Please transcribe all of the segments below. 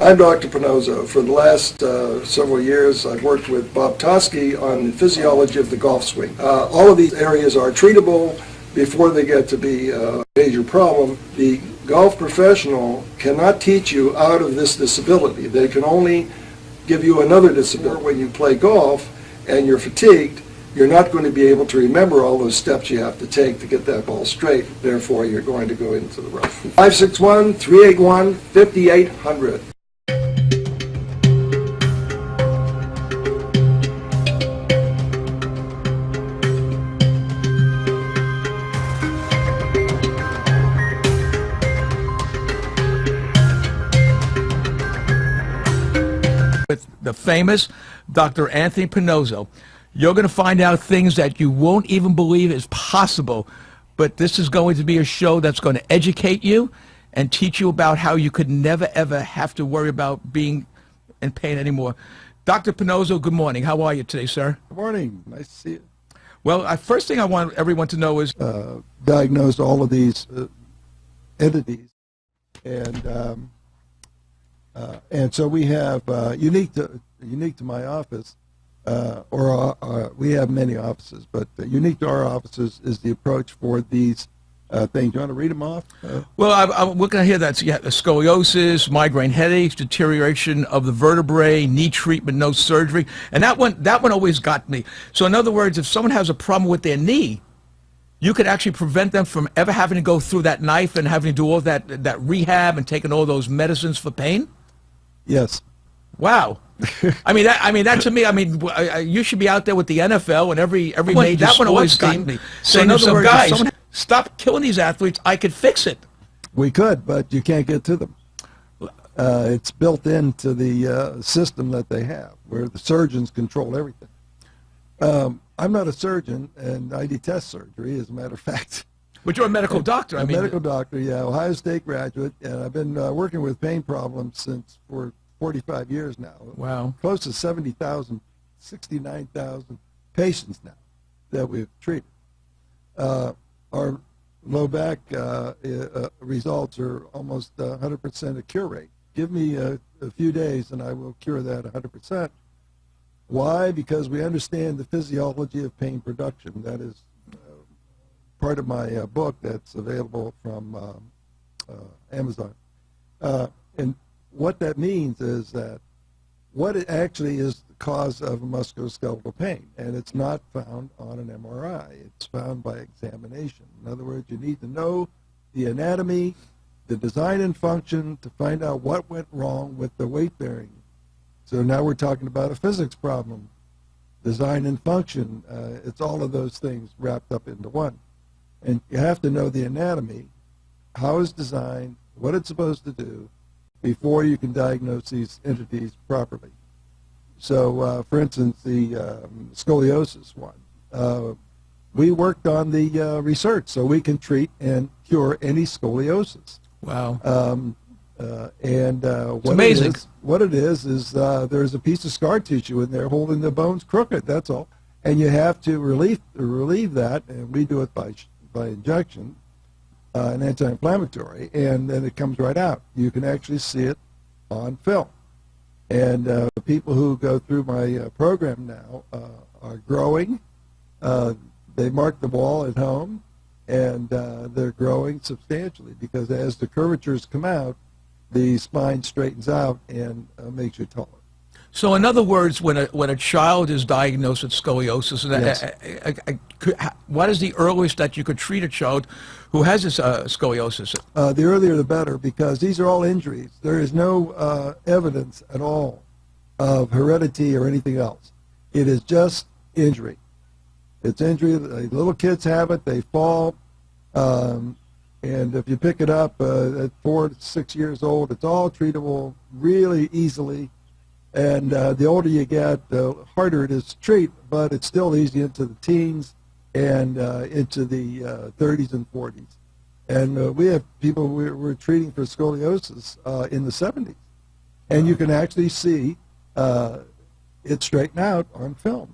I'm Dr. Pinozzo. For the last several years, I've worked with Bob Tosky on the physiology of the golf swing. All of these areas are treatable before they get to be a major problem. The golf professional cannot teach you out of this disability. They can only give you another disability. When you play golf and you're fatigued, you're not going to be able to remember all those steps you have to take to get that ball straight. Therefore, you're going to go into the rough. 561-381-5800. With the famous Dr. Anthony Pinozzo. You're going to find out things that you won't even believe is possible, but this is going to be a show that's going to educate you and teach you about how you could never, ever have to worry about being in pain anymore. Dr. Pinozzo, good morning. How are you today, sir? Good morning. Nice to see you. Well, first thing I want everyone to know is Diagnosed all of these entities, and so we have unique to my office, we have many offices, but unique to our offices is the approach for these things. You want to read them off? Well, we're going to hear that. So you have scoliosis, migraine headaches, deterioration of the vertebrae, knee treatment, no surgery, and that one always got me. So in other words, if someone has a problem with their knee, you could actually prevent them from ever having to go through that knife and having to do all that rehab and taking all those medicines for pain. Yes. Wow. I mean, that to me, you should be out there with the NFL and every major that one always sports got team. me. So in other words, if someone stop killing these athletes, I could fix it. We could, but you can't get to them. It's built into the system that they have, where the surgeons control everything. I'm not a surgeon, and I detest surgery, as a matter of fact. But you're a medical doctor. A medical doctor, yeah, Ohio State graduate, and I've been working with pain problems for 45 years now. Wow. Close to 70,000, 69,000 patients now that we've treated. Our low back results are almost 100% a cure rate. Give me a few days and I will cure that 100%. Why? Because we understand the physiology of pain production. That is part of my book that's available from Amazon. And what that means is that what it actually is the cause of musculoskeletal pain, and it's not found on an MRI. It's found by examination. In other words, you need to know the anatomy, the design and function to find out what went wrong with the weight bearing. So now we're talking about a physics problem. Design and function, it's all of those things wrapped up into one. And you have to know the anatomy, how it's designed, what it's supposed to do, before you can diagnose these entities properly. So, for instance, the scoliosis one, we worked on the research so we can treat and cure any scoliosis. Wow. What it is there's a piece of scar tissue in there holding the bones crooked, that's all. And you have to relieve that, and we do it by injection, an anti-inflammatory, and then it comes right out. You can actually see it on film. And people who go through my program now are growing. They mark the wall at home, and they're growing substantially because as the curvatures come out, the spine straightens out and makes you taller. So in other words, when a child is diagnosed with scoliosis, Yes. What is the earliest that you could treat a child who has this scoliosis? The earlier the better, because these are all injuries. There is no evidence at all of heredity or anything else. It is just injury. It's injury. The little kids have it. They fall. And if you pick it up at 4 to 6 years old, it's all treatable really easily. And the older you get, the harder it is to treat, but it's still easy into the teens and into the 30s and 40s. And we have people we're treating for scoliosis in the 70s. And you can actually see it straighten out on film.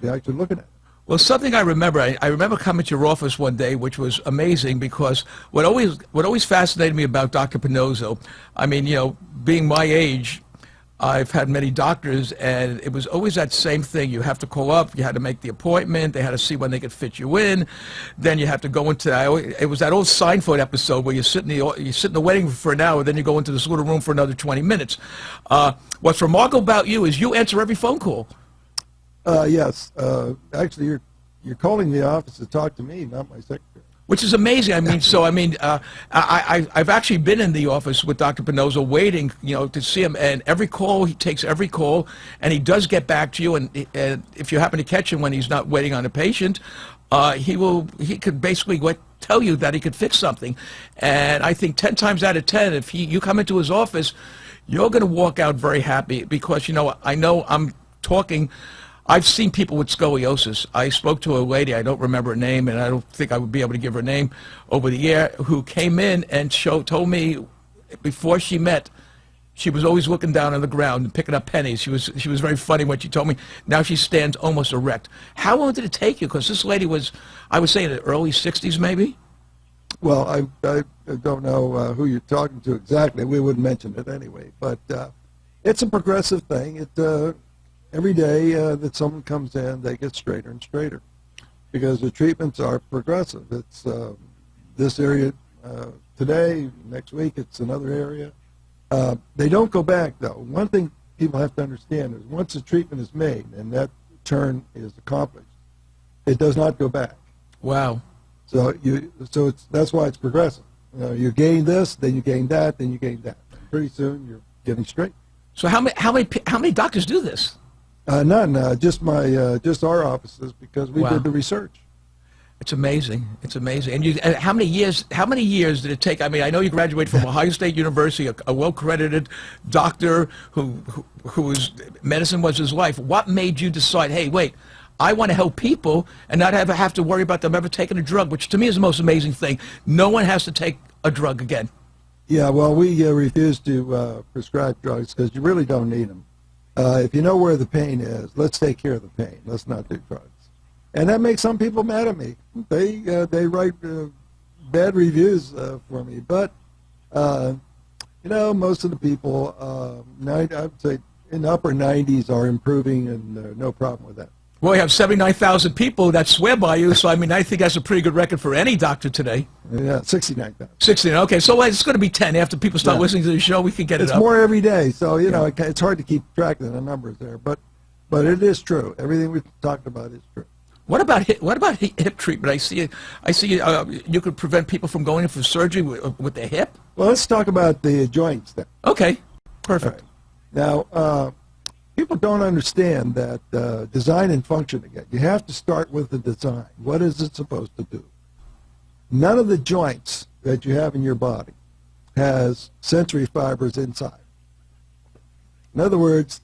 You're actually looking at it. Well, something I remember, I remember coming to your office one day, which was amazing because what always fascinated me about Dr. Pinozzo, I mean, being my age, I've had many doctors, and it was always that same thing. You have to call up, you had to make the appointment, they had to see when they could fit you in, then you have to go into, it was that old Seinfeld episode where you sit in the waiting room for an hour, then you go into this little room for another 20 minutes. What's remarkable about you is you answer every phone call. Yes. Actually, you're calling the office to talk to me, not my secretary. Which is amazing. I've actually been in the office with Dr. Pinozzo waiting, to see him, and he takes every call, and he does get back to you, and if you happen to catch him when he's not waiting on a patient, he could basically tell you that he could fix something. And I think 10 times out of 10, if you come into his office, you're going to walk out very happy because, I know I'm talking. I've seen people with scoliosis. I spoke to a lady, I don't remember her name, and I don't think I would be able to give her name over the air, who came in and told me before she met, she was always looking down on the ground and picking up pennies. She was very funny when she told me. Now she stands almost erect. How long did it take you? Because this lady was, I would say, in the early 60s maybe? Well, I don't know who you're talking to exactly. We wouldn't mention it anyway. But it's a progressive thing. Every day that someone comes in, they get straighter and straighter because the treatments are progressive. It's this area today, next week it's another area. They don't go back, though. One thing people have to understand is once a treatment is made and that turn is accomplished, it does not go back. Wow. So that's why it's progressive. You gain this, then you gain that, then you gain that. Pretty soon you're getting straight. So how many doctors do this? None, just our offices because we did the research. It's amazing. It's amazing. And how many years did it take? I mean, I know you graduated from Ohio State University, a well-credited doctor whose medicine was his life. What made you decide, hey, wait, I want to help people and not ever have to worry about them ever taking a drug, which to me is the most amazing thing. No one has to take a drug again. Yeah, well, we refuse to prescribe drugs because you really don't need them. If you know where the pain is, let's take care of the pain. Let's not do drugs. And that makes some people mad at me. They write bad reviews for me. But, most of the people, I would say in the upper 90s are improving and no problem with that. Well, you have 79,000 people that swear by you, so I think that's a pretty good record for any doctor today. Yeah, 69,000. 69, okay, so it's going to be 10. After people start listening to the show, we can get it up. It's more every day, so, it's hard to keep track of the numbers there. But it is true. Everything we've talked about is true. What about hip treatment? I see you could prevent people from going in for surgery with their hip? Well, let's talk about the joints then. Okay, perfect. Right. Now, people don't understand that design and function again. You have to start with the design. What is it supposed to do? None of the joints that you have in your body has sensory fibers inside. In other words,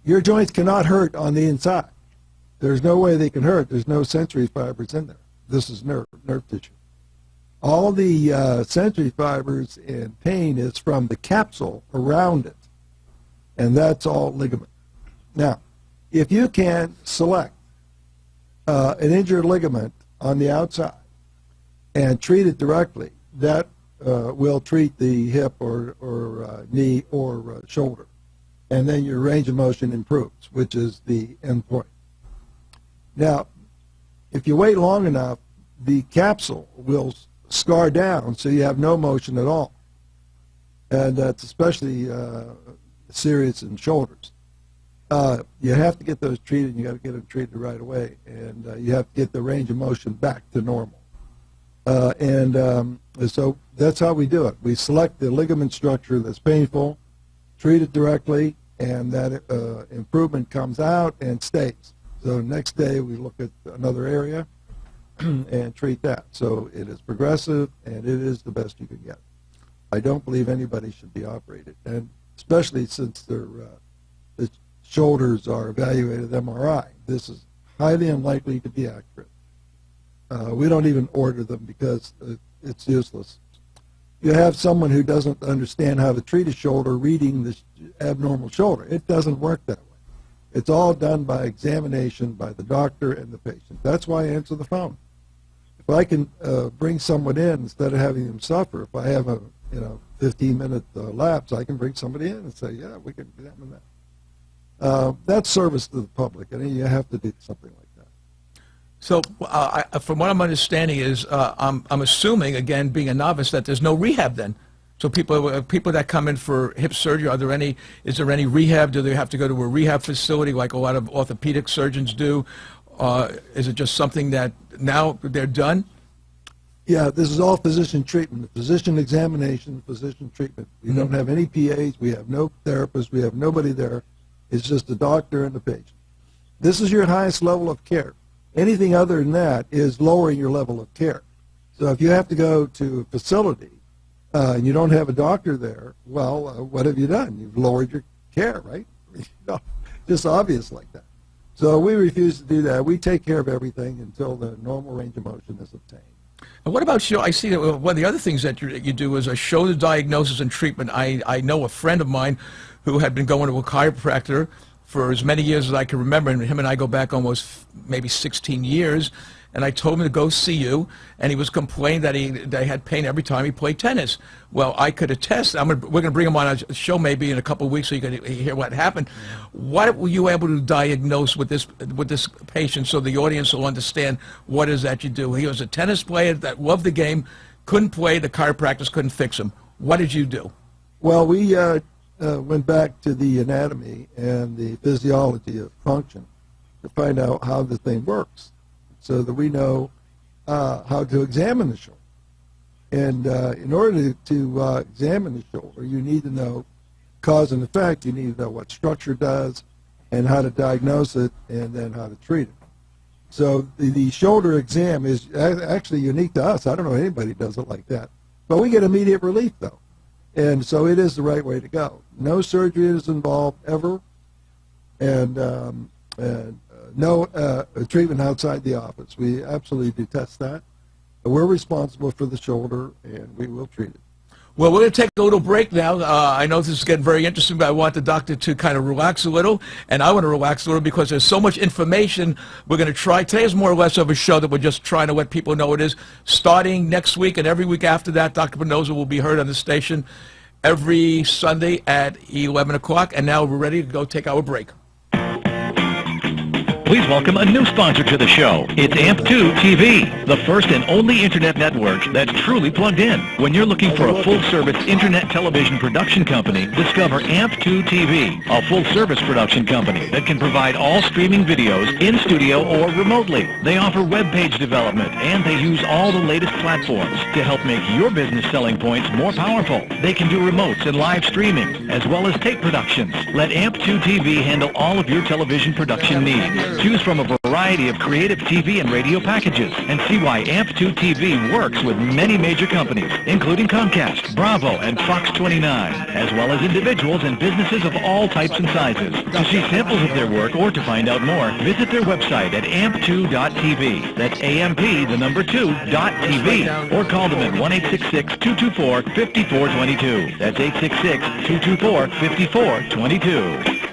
your joints cannot hurt on the inside. There's no way they can hurt. There's no sensory fibers in there. This is nerve tissue. All the sensory fibers and pain is from the capsule around it, and that's all ligament. Now, if you can select an injured ligament on the outside and treat it directly, that will treat the hip or knee or shoulder, and then your range of motion improves, which is the end point. Now, if you wait long enough, the capsule will scar down so you have no motion at all. And that's especially serious in shoulders. You have to get those treated, and you got to get them treated right away. And you have to get the range of motion back to normal. So that's how we do it. We select the ligament structure that's painful, treat it directly, and that improvement comes out and stays. So next day we look at another area and treat that. So it is progressive, and it is the best you can get. I don't believe anybody should be operated, and especially since the shoulders are evaluated MRI. This is highly unlikely to be accurate. We don't even order them because it's useless. You have someone who doesn't understand how to treat a shoulder reading the abnormal shoulder. It doesn't work that way. It's all done by examination by the doctor and the patient. That's why I answer the phone. If I can bring someone in instead of having them suffer, if I have a 15-minute lapse, I can bring somebody in and say, yeah, we can examine that. That's service to the public, and you have to do something like that. So, from what I'm understanding is, I'm assuming, again, being a novice, that there's no rehab then. So people that come in for hip surgery, is there any rehab? Do they have to go to a rehab facility like a lot of orthopedic surgeons do? Is it just something that now they're done? Yeah, this is all physician treatment, physician examination, physician treatment. We don't have any PAs, we have no therapists, we have nobody there. It's just the doctor and the patient. This is your highest level of care. Anything other than that is lowering your level of care. So if you have to go to a facility and you don't have a doctor there, well, what have you done? You've lowered your care, right? Just obvious like that. So we refuse to do that. We take care of everything until the normal range of motion is obtained. And what about I see that one of the other things that you do is a shoulder diagnosis and treatment. I know a friend of mine who had been going to a chiropractor for as many years as I can remember, and him and I go back almost maybe 16 years, and I told him to go see you, and he was complaining that he had pain every time he played tennis. Well, I could attest. We're going to bring him on a show maybe in a couple of weeks so you can hear what happened. What were you able to diagnose with this patient so the audience will understand what is that you do? He was a tennis player that loved the game, couldn't play, the chiropractors couldn't fix him. What did you do? Well, we went back to the anatomy and the physiology of function to find out how the thing works, so that we know how to examine the shoulder. And in order to examine the shoulder, you need to know cause and effect. You need to know what structure does and how to diagnose it and then how to treat it. So the shoulder exam is actually unique to us. I don't know anybody does it like that. But we get immediate relief, though. And so it is the right way to go. No surgery is involved ever, and no treatment outside the office. We absolutely detest that. We're responsible for the shoulder, and we will treat it. Well, we're going to take a little break now. I know this is getting very interesting, but I want the doctor to kind of relax a little, and I want to relax a little because there's so much information we're going to try. Today is more or less of a show that we're just trying to let people know it is. Starting next week and every week after that, Dr. Pinoza will be heard on the station every Sunday at 11 o'clock, and now we're ready to go take our break. Please welcome a new sponsor to the show. It's AMP2 TV, the first and only internet network that's truly plugged in. When you're looking for a full-service internet television production company, discover AMP2 TV, a full-service production company that can provide all streaming videos in studio or remotely. They offer web page development, and they use all the latest platforms to help make your business selling points more powerful. They can do remotes and live streaming, as well as tape productions. Let AMP2 TV handle all of your television production needs. Choose from a variety of creative TV and radio packages and see why AMP2 TV works with many major companies, including Comcast, Bravo, and Fox 29, as well as individuals and businesses of all types and sizes. To see samples of their work or to find out more, visit their website at amp2.tv. That's AMP2.tv. Or call them at 1-866-224-5422. That's 866-224-5422.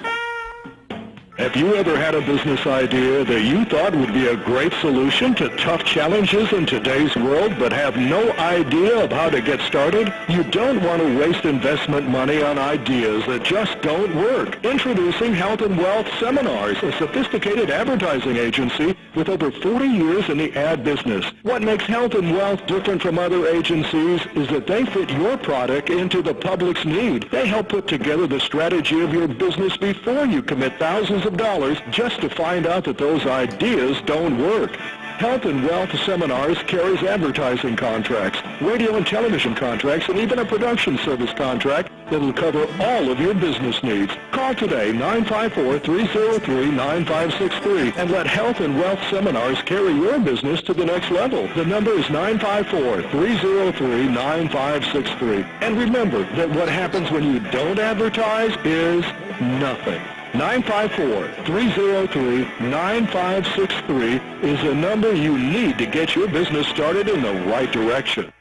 Have you ever had a business idea that you thought would be a great solution to tough challenges in today's world but have no idea of how to get started? You don't want to waste investment money on ideas that just don't work. Introducing Health and Wealth Seminars, a sophisticated advertising agency with over 40 years in the ad business. What makes Health and Wealth different from other agencies is that they fit your product into the public's need. They help put together the strategy of your business before you commit thousands of dollars just to find out that those ideas don't work. Health and Wealth Seminars carries advertising contracts, radio and television contracts, and even a production service contract that will cover all of your business needs. Call today, 954-303-9563, and let Health and Wealth Seminars carry your business to the next level. The number is 954-303-9563. And remember that what happens when you don't advertise is nothing. 954-303-9563 is the number you need to get your business started in the right direction.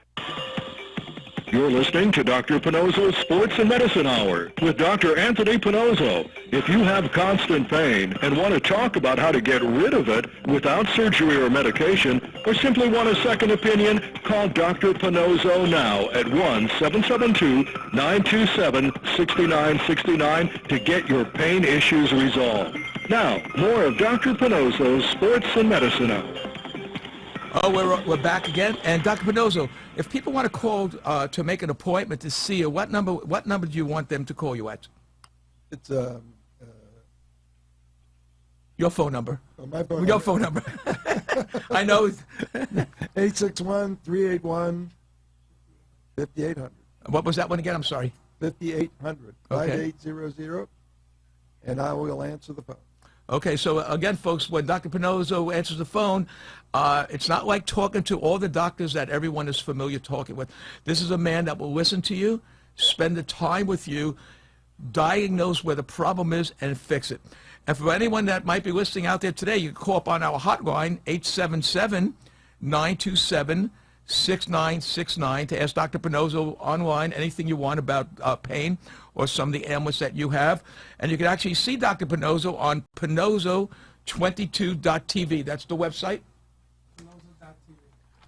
You're listening to Dr. Pinozzo's Sports and Medicine Hour with Dr. Anthony Pinozzo. If you have constant pain and want to talk about how to get rid of it without surgery or medication, or simply want a second opinion, call Dr. Pinozzo now at 1-772-927-6969 to get your pain issues resolved. Now, more of Dr. Pinozzo's Sports and Medicine Hour. Oh, we're back again. And Dr. Pinozzo, if people want to call to make an appointment to see you, what number do you want them to call you at? It's Your phone number. my phone. Your phone number. I know. 861-381-5800. What was that one again? I'm sorry. 5800. Okay. 5800. And I will answer the phone. Okay, so again, folks, when Dr. Pinozzo answers the phone, it's not like talking to all the doctors that everyone is familiar talking with. This is a man that will listen to you, spend the time with you, diagnose where the problem is, and fix it. And for anyone that might be listening out there today, you can call up on our hotline, 877-927-6969, to ask Dr. Pinozzo online anything you want about pain or some of the ailments that you have. And you can actually see Dr. Pinozzo on Pinozzo22.tv. That's the website?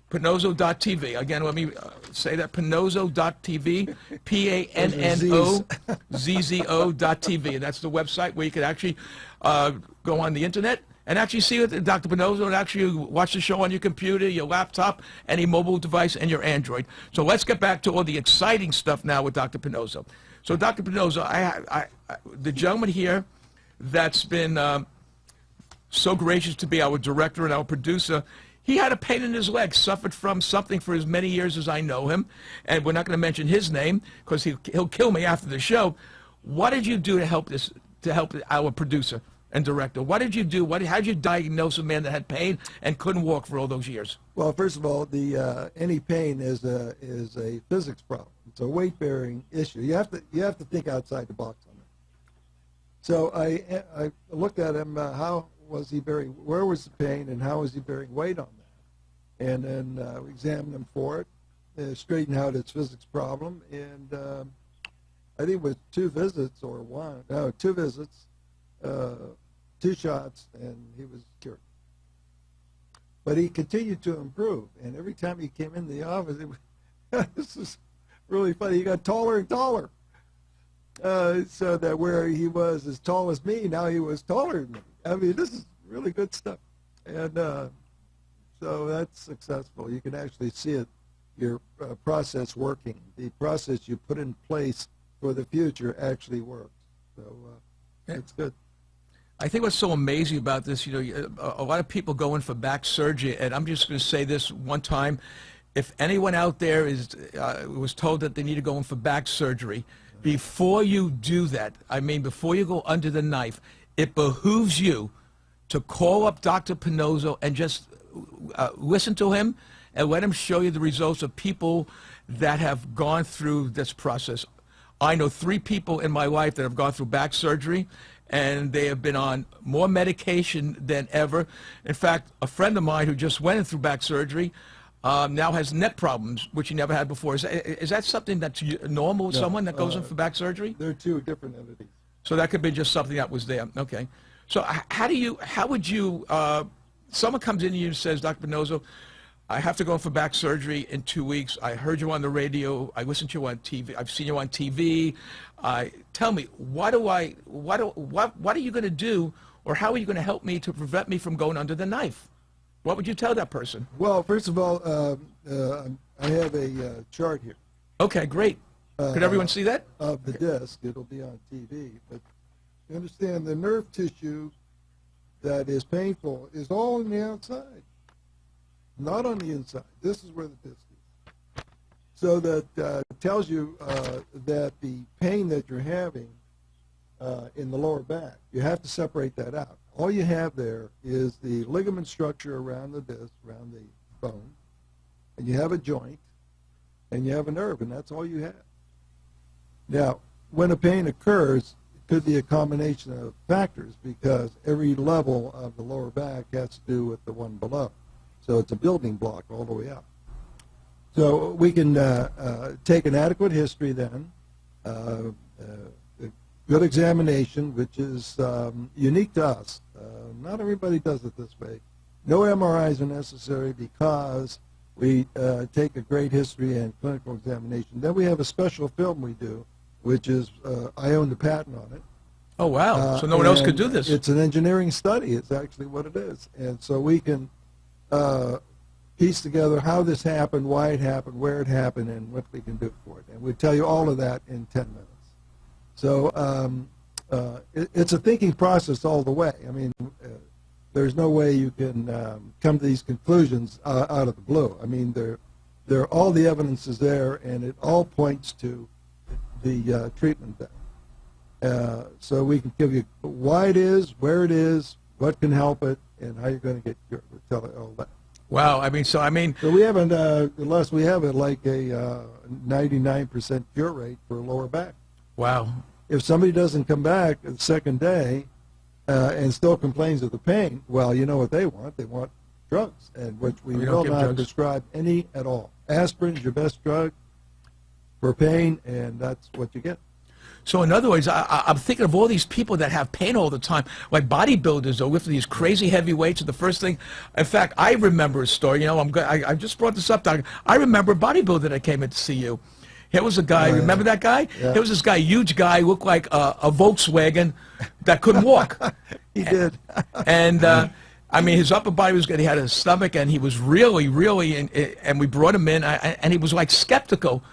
Pinozzo.tv. Again, let me say that, Pinozzo.tv, P-A-N-N-O-Z-Z-O.tv. And that's the website where you can actually go on the internet and actually see what Dr. Pinozzo, and actually watch the show on your computer, your laptop, any mobile device, and your Android. So let's get back to all the exciting stuff now with Dr. Pinozzo. So, Dr. Pinozzo, the gentleman here that's been so gracious to be our director and our producer, he had a pain in his leg, suffered from something for as many years as I know him, and we're not going to mention his name because he'll kill me after the show. What did you do to help our producer and director? What did you do? How did you diagnose a man that had pain and couldn't walk for all those years? Well, first of all, any pain is a physics problem. It's a weight-bearing issue. You have to think outside the box on it. So I looked at him. How was he bearing? Where was the pain, and how was he bearing weight on that? And then we examined him for it, straightened out his physics problem, and I think with 2 visits, 2 shots, and he was cured. But he continued to improve, and every time he came into the office, this is really funny. He got taller and taller, so that where he was as tall as me, now he was taller than me. I mean, this is really good stuff, and so that's successful. You can actually see it, your process working. The process you put in place for the future actually works. So it's good. I think what's so amazing about this, a lot of people go in for back surgery, and I'm just going to say this one time. If anyone out there was told that they need to go in for back surgery, before you do that, before you go under the knife, it behooves you to call up Dr. Pinozzo and just listen to him and let him show you the results of people that have gone through this process. I know 3 people in my life that have gone through back surgery, and they have been on more medication than ever. In fact, a friend of mine who just went in through back surgery now has neck problems, which he never had before. Is that something that's normal with someone that goes in for back surgery? They're 2 different entities. So that could be just something that was there. Okay. So how would you, someone comes in to you and says, Dr. Pinozzo, I have to go in for back surgery in 2 weeks. I heard you on the radio. I listened to you on TV. I've seen you on TV. Tell me, what are you going to do, or how are you going to help me to prevent me from going under the knife? What would you tell that person? Well, first of all, I have a chart here. Okay, great. Could everyone see that? Of the disc. It'll be on TV. But you understand, the nerve tissue that is painful is all on the outside, not on the inside. This is where the disc is. So that tells you that the pain that you're having in the lower back, you have to separate that out. All you have there is the ligament structure around the disc, around the bone, and you have a joint, and you have a nerve, and that's all you have. Now, when a pain occurs, it could be a combination of factors, because every level of the lower back has to do with the one below. So it's a building block all the way up. So we can take an adequate history then, a good examination, which is unique to us. Not everybody does it this way. No MRIs are necessary because we take a great history and clinical examination. Then we have a special film we do, which is, I own the patent on it. Oh, wow. So no one else could do this. It's an engineering study. It's actually what it is. And so we can piece together how this happened, why it happened, where it happened, and what we can do for it. And we tell you all of that in 10 minutes. So it's a thinking process all the way. I mean, there's no way you can come to these conclusions out of the blue. I mean, all the evidence is there, and it all points to the treatment then. So we can give you why it is, where it is, what can help it, and how you're going to get cured. We'll tell you all that. Wow. So we haven't, unless we have it like a 99% cure rate for lower back. Wow. If somebody doesn't come back the second day and still complains of the pain, well, you know what they want. They want drugs, and which we don't will give not drugs. prescribe any at all. Aspirin is your best drug for pain, and that's what you get. So in other words, I'm thinking of all these people that have pain all the time, like bodybuilders or lifting these crazy heavy weights. And the first thing, in fact, I remember a story. You know, I just brought this up, Doctor. I remember a bodybuilder that came in to see you. Here was a guy. Remember that guy? Yeah. Here was this guy, huge guy, looked like a Volkswagen that couldn't walk. He did. And I mean, his upper body was good. He had a stomach, and he was really, and we brought him in, and he was like skeptical.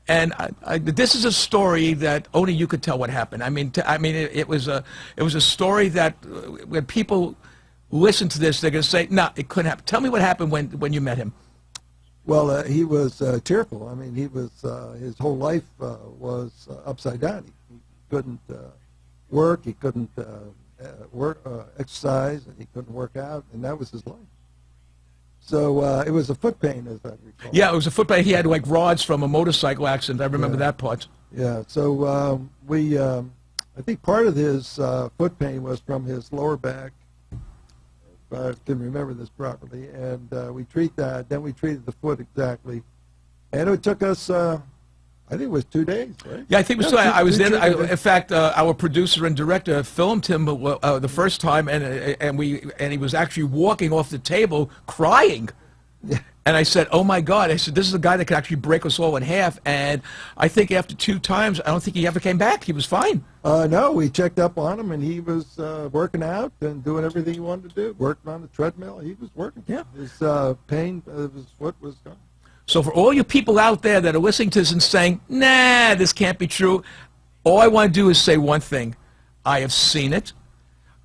And this is a story that only you could tell what happened. I mean, it was a story that when people listen to this, they're going to say, "No, it couldn't happen." Tell me what happened when you met him. Well, he was tearful. I mean, he was his whole life was upside down. He couldn't work. He couldn't exercise, and he couldn't work out, and that was his life. So it was a foot pain, as I recall. Yeah, it was a foot pain. He had like rods from a motorcycle accident. I remember that part. Yeah. So I think part of his foot pain was from his lower back. If I can remember this properly, and we treat that. Then we treated the foot exactly, and it took us. I think it was 2 days, right? Yeah, I think so. I was there. In fact, our producer and director filmed him the first time, and he was actually walking off the table crying. Yeah. And I said, "Oh my God!" I said, "This is a guy that could actually break us all in half." And I think after 2 times, I don't think he ever came back. He was fine. No, we checked up on him, and he was working out and doing everything he wanted to do. Working on the treadmill. He was working. Yeah. His pain of his foot was gone. So for all you people out there that are listening to this and saying, "Nah, this can't be true," all I want to do is say one thing: I have seen it.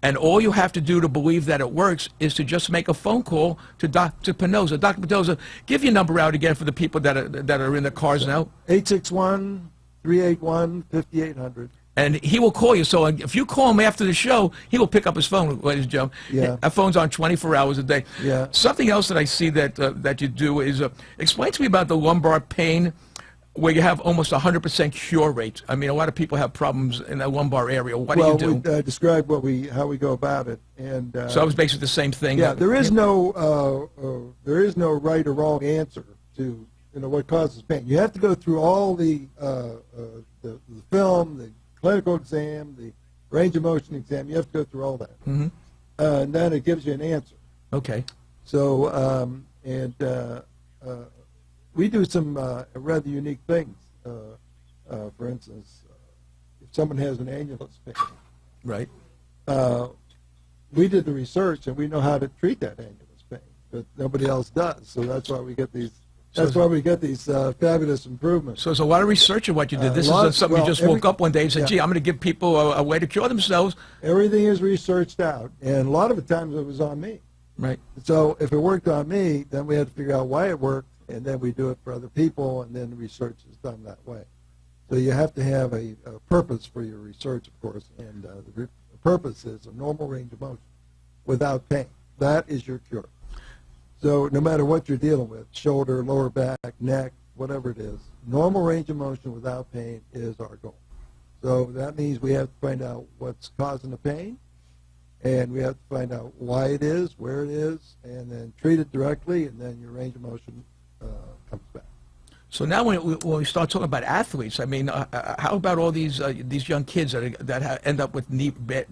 And all you have to do to believe that it works is to just make a phone call to Dr. Pinoza. Dr. Pinoza, give your number out again for the people that are in the cars now. 861-381-5800. And he will call you. So if you call him after the show, he will pick up his phone, ladies and gentlemen. Yeah. Our phone's on 24 hours a day. Yeah. Something else that I see that you do is explain to me about the lumbar pain where you have almost 100% cure rate. I mean, a lot of people have problems in the lumbar area. What do you do? Well, we described how we go about it, and So that was basically the same thing. yeah, there is no right or wrong answer to what causes pain. You have to go through all the film, the clinical exam, the range of motion exam. You have to go through all that, and then it gives you an answer. Okay. So we do some rather unique things. For instance, if someone has an annulus pain, Right. we did the research and we know how to treat that annulus pain, but nobody else does. So that's why we get these. That's why we get these fabulous improvements. So there's a lot of research in what you did. This is something you just woke up one day and said, "Gee, I'm going to give people a way to cure themselves." Everything is researched out, and a lot of the times it was on me. Right. So if it worked on me, then we had to figure out why it worked, and then we do it for other people, and then the research is done that way. So you have to have a purpose for your research, of course, and the purpose is a normal range of motion without pain. That is your cure. So no matter what you're dealing with, shoulder, lower back, neck, whatever it is, normal range of motion without pain is our goal. So that means we have to find out what's causing the pain, and we have to find out why it is, where it is, and then treat it directly, and then your range of motion comes back. So now when we start talking about athletes, I mean, how about all these young kids that end up with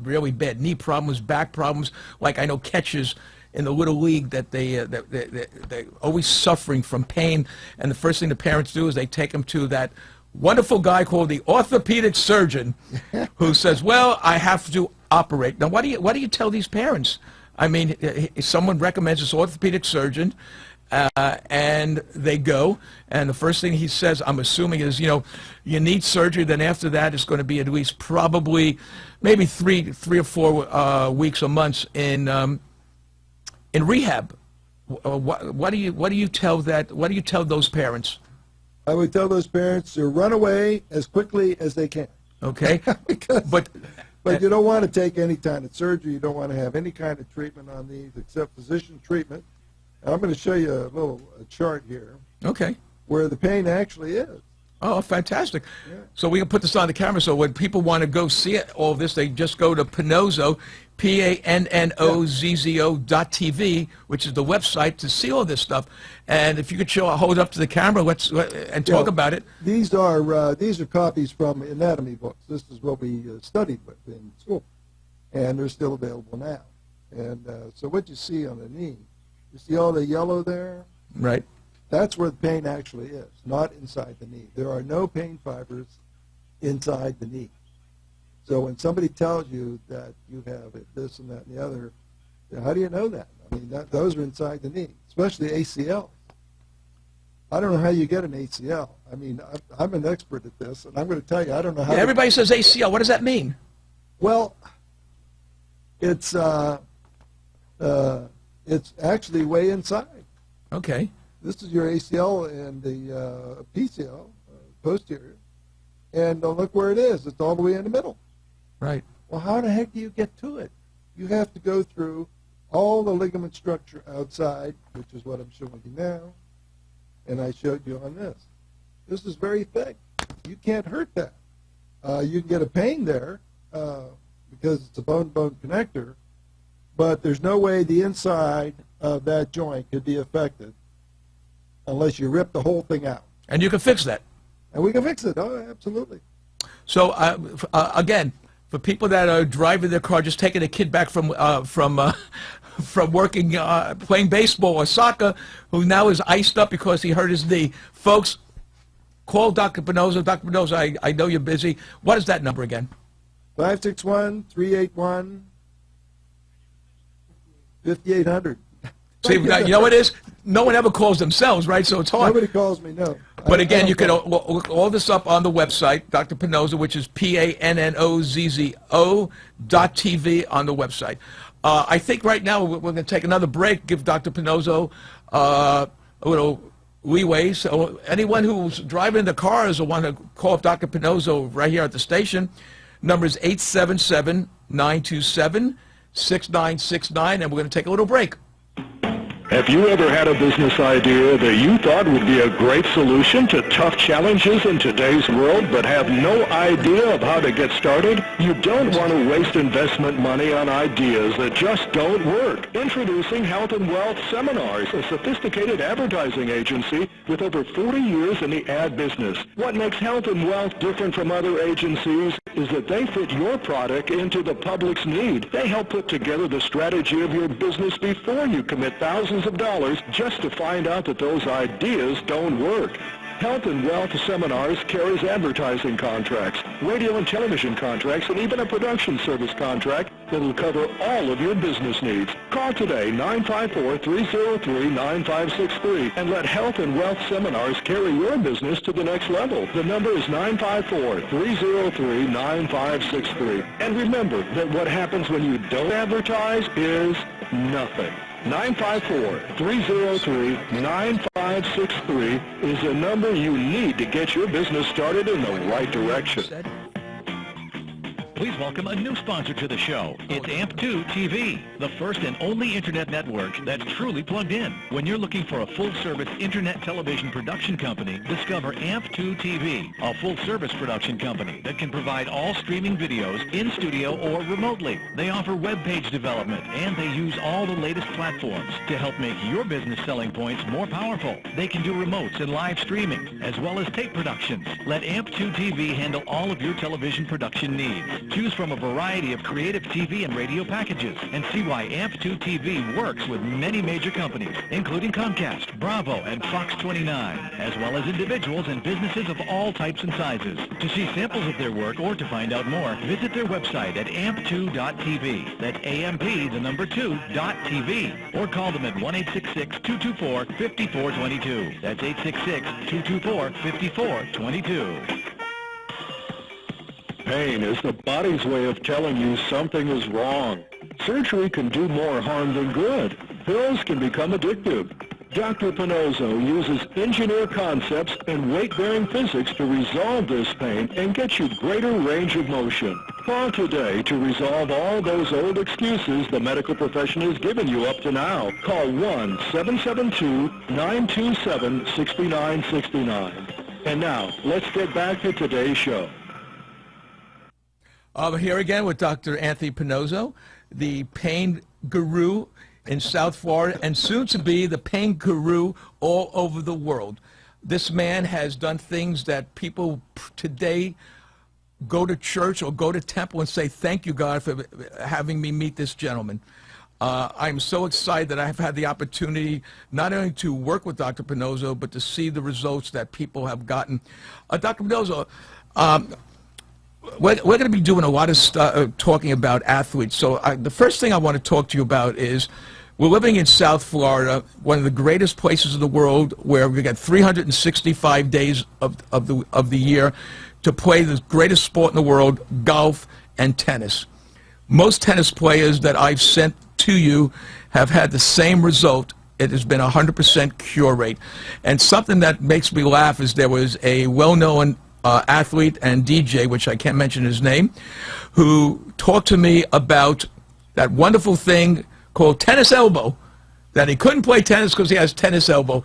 really bad knee problems, back problems? Like I know catchers in the Little League that they're always suffering from pain, and the first thing the parents do is they take them to that wonderful guy called the orthopedic surgeon, who says, "Well, I have to operate." Now, what do you tell these parents? I mean, someone recommends this orthopedic surgeon. And they go, and the first thing he says, I'm assuming, is, you need surgery. Then after that, it's going to be at least probably maybe three or 4 weeks or months in rehab. What do you tell that? What do you tell those parents? I would tell those parents to run away as quickly as they can. Okay, but you don't want to take any kind of surgery. You don't want to have any kind of treatment on these except physician treatment. And I'm going to show you a little chart here okay. where the pain actually is. Oh, fantastic. Yeah. So we can put this on the camera, so when people want to go see all of this, they just go to Panozzo, PANNOZZO.TV, which is the website to see all this stuff. And if you could hold it up to the camera, and talk about it. These are copies from anatomy books. This is what we studied with in school, and they're still available now. And so what you see on the knee, you see all the yellow there? Right. That's where the pain actually is, not inside the knee. There are no pain fibers inside the knee. So when somebody tells you that you have this and that and the other, how do you know that? I mean, those are inside the knee, especially ACL. I don't know how you get an ACL. I mean, I'm an expert at this, and I'm going to tell you, I don't know how. Yeah, everybody says ACL. What does that mean? Well, it's actually way inside. Okay. This is your ACL and the PCL, posterior, and look where it is. It's all the way in the middle. Right. Well, how the heck do you get to it? You have to go through all the ligament structure outside, which is what I'm showing you now, and I showed you on this. This is very thick. You can't hurt that. You can get a pain there because it's a bone-bone connector, but there's no way the inside of that joint could be affected unless you rip the whole thing out. And you can fix that. And we can fix it. Oh, absolutely. So again, for people that are driving their car, just taking a kid back from working, playing baseball or soccer, who now is iced up because he hurt his knee, folks, call Dr. Panozzo. Dr. Panozzo, I know you're busy. What is that number again? 561-381-5800. See, you know what it is? No one ever calls themselves, right? So it's hard. Nobody calls me, no. But again, you can look all this up on the website, Dr. Panozzo, which is PANNOZZO.TV on the website. I think right now we're going to take another break, give Dr. Panozzo a little leeway. So anyone who's driving the cars or want to call up Dr. Panozzo right here at the station, number is 877-927-6969, and we're going to take a little break. Have you ever had a business idea that you thought would be a great solution to tough challenges in today's world, but have no idea of how to get started? You don't want to waste investment money on ideas that just don't work. Introducing Health and Wealth Seminars, a sophisticated advertising agency with over 40 years in the ad business. What makes Health and Wealth different from other agencies is that they fit your product into the public's need. They help put together the strategy of your business before you commit thousands of dollars just to find out that those ideas don't work. Health and Wealth Seminars carries advertising contracts, radio and television contracts, and even a production service contract that will cover all of your business needs. Call today, 954-303-9563, and let Health and Wealth Seminars carry your business to the next level. The number is 954-303-9563. And remember that what happens when you don't advertise is nothing. 954-303-9563 is the number you need to get your business started in the right direction. Please welcome a new sponsor to the show. It's AMP2 TV, the first and only internet network that's truly plugged in. When you're looking for a full-service internet television production company, discover AMP2 TV, a full-service production company that can provide all streaming videos in studio or remotely. They offer web page development, and they use all the latest platforms to help make your business selling points more powerful. They can do remotes and live streaming, as well as tape productions. Let AMP2 TV handle all of your television production needs. Choose from a variety of creative TV and radio packages, and see why AMP2 TV works with many major companies, including Comcast, Bravo, and Fox 29, as well as individuals and businesses of all types and sizes. To see samples of their work or to find out more, visit their website at amp2.tv. That's AMP2.tv. Or call them at 1-866-224-5422. That's 866-224-5422. Pain is the body's way of telling you something is wrong. Surgery can do more harm than good. Pills can become addictive. Dr. Pinozzo uses engineer concepts and weight-bearing physics to resolve this pain and get you greater range of motion. Call today to resolve all those old excuses the medical profession has given you up to now. Call 1-772-927-6969. And now, let's get back to today's show. Here again with Dr. Anthony Pinozzo, the pain guru in South Florida, and soon to be the pain guru all over the world. This man has done things that people today go to church or go to temple and say, thank you, God, for having me meet this gentleman. I'm so excited that I've had the opportunity not only to work with Dr. Pinozzo, but to see the results that people have gotten. Dr. Pinozzo, we're going to be doing a lot of talking about athletes. So the first thing I want to talk to you about is we're living in South Florida, one of the greatest places in the world, where we got 365 days of the year to play the greatest sport in the world, golf and tennis. Most tennis players that I've sent to you have had the same result. It has been 100% cure rate. And something that makes me laugh is there was a well-known athlete and DJ, which I can't mention his name, who talked to me about that wonderful thing called tennis elbow, that he couldn't play tennis because he has tennis elbow.